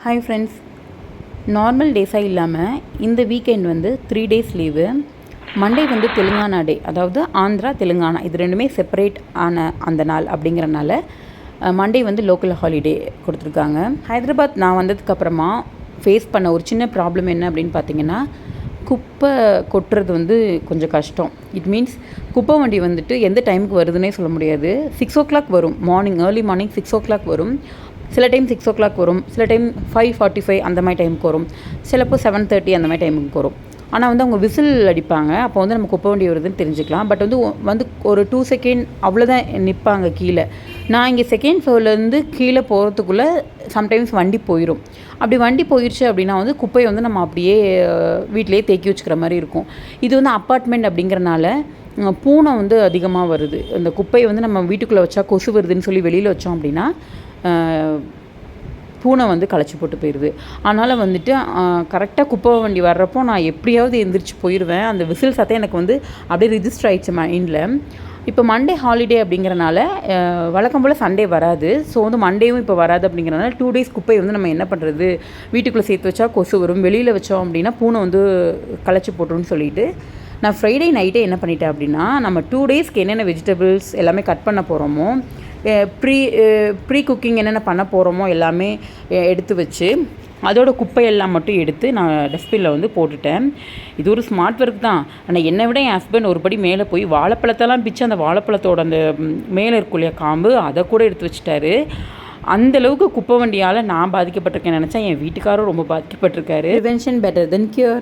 Hi friends, normal டேஸாக இல்லாமல் இந்த வீக்கெண்ட் வந்து 3 டேஸ் லீவு. மண்டே வந்து தெலுங்கானா டே, அதாவது ஆந்திரா தெலுங்கானா இது ரெண்டுமே செப்பரேட் ஆன அந்த நாள் அப்படிங்கிறனால மண்டே வந்து லோக்கல் ஹாலிடே கொடுத்துருக்காங்க. ஹைதராபாத் நான் வந்ததுக்கப்புறமா ஃபேஸ் பண்ண ஒரு சின்ன ப்ராப்ளம் என்ன அப்படின்னு பார்த்தீங்கன்னா, குப்பை கொட்டுறது வந்து கொஞ்சம் கஷ்டம். இட் மீன்ஸ் குப்பை வண்டி வந்துட்டு எந்த டைமுக்கு வருதுன்னே சொல்ல முடியாது. 6 o'clock வரும், ஏர்லி மார்னிங் 6 o'clock வரும். சில டைம் 6 o'clock வரும், சில டைம் 5:45 அந்த மாதிரி டைமுக்கு வரும், சிலப்போ 7:30 அந்த மாதிரி டைமுக்கு வரும். ஆனால் வந்து அவங்க விசில் அடிப்பாங்க, அப்போ வந்து நம்ம குப்பை வண்டி வருதுன்னு தெரிஞ்சுக்கலாம். பட் வந்து ஒரு 2 செகண்ட் அவ்வளோதான் நிற்பாங்க கீழே. நான் இங்கே செகண்ட் ஃப்ளோர்லேருந்து கீழே போகிறதுக்குள்ளே சம்டைம்ஸ் வண்டி போயிடும். அப்படி வண்டி போயிடுச்சு அப்படின்னா வந்து குப்பையை வந்து நம்ம அப்படியே வீட்டிலேயே தேக்கி வச்சுக்கிற மாதிரி இருக்கும். இது வந்து அப்பார்ட்மெண்ட் அப்படிங்கிறனால பூனை வந்து அதிகமாக வருது. இந்த குப்பையை வந்து நம்ம வீட்டுக்குள்ளே வச்சா கொசு வருதுன்னு சொல்லி வெளியில் வச்சோம் அப்படின்னா பூனை வந்து களைச்சி போட்டு போயிடுது. அதனால் வந்துட்டு கரெக்டாக குப்பை வண்டி வர்றப்போ நான் எப்படியாவது எந்திரிச்சு போயிடுவேன். அந்த விசில் சத்தம் எனக்கு வந்து அப்படியே ரிஜிஸ்டர் ஆகிடுச்சு மைண்டில். இப்போ மண்டே ஹாலிடே அப்படிங்கிறனால வழக்கம் போல் சண்டே வராது. ஸோ வந்து மண்டேவும் இப்போ வராது அப்படிங்கிறனால 2 டேஸ் குப்பை வந்து நம்ம என்ன பண்ணுறது, வீட்டுக்குள்ளே சேர்த்து வச்சா கொசு வரும், வெளியில் வச்சோம் அப்படின்னா பூனை வந்து களைச்சி போட்டுருன்னு சொல்லிட்டு நான் ஃப்ரைடே நைட்டே என்ன பண்ணிட்டேன் அப்படின்னா, நம்ம 2 டேஸ்க்கு என்னென்ன வெஜிடபிள்ஸ் எல்லாமே கட் பண்ண போகிறோமோ, ப்ரீ குக்கிங் என்னென்ன பண்ண போகிறோமோ எல்லாமே எடுத்து வச்சு அதோட குப்பையெல்லாம் மட்டும் எடுத்து நான் டஸ்ட்பினில் வந்து போட்டுட்டேன். இது ஒரு ஸ்மார்ட் ஒர்க் தான். ஆனால் என்னை விட என் ஹஸ்பண்ட் ஒரு படி மேலே போய் வாழைப்பழத்தெல்லாம் பிச்சு அந்த வாழைப்பழத்தோட அந்த மேலே இருக்குள்ளைய காம்பு அதை கூட எடுத்து வச்சுட்டாரு. அந்தளவுக்கு குப்பை வண்டியால் நான் பாதிக்கப்பட்டிருக்கேன் நினச்சா என் வீட்டுக்காரும் ரொம்ப பாதிக்கப்பட்டிருக்காரு. ப்ரிவென்ஷன் பெட்டர் தென் கியூர்.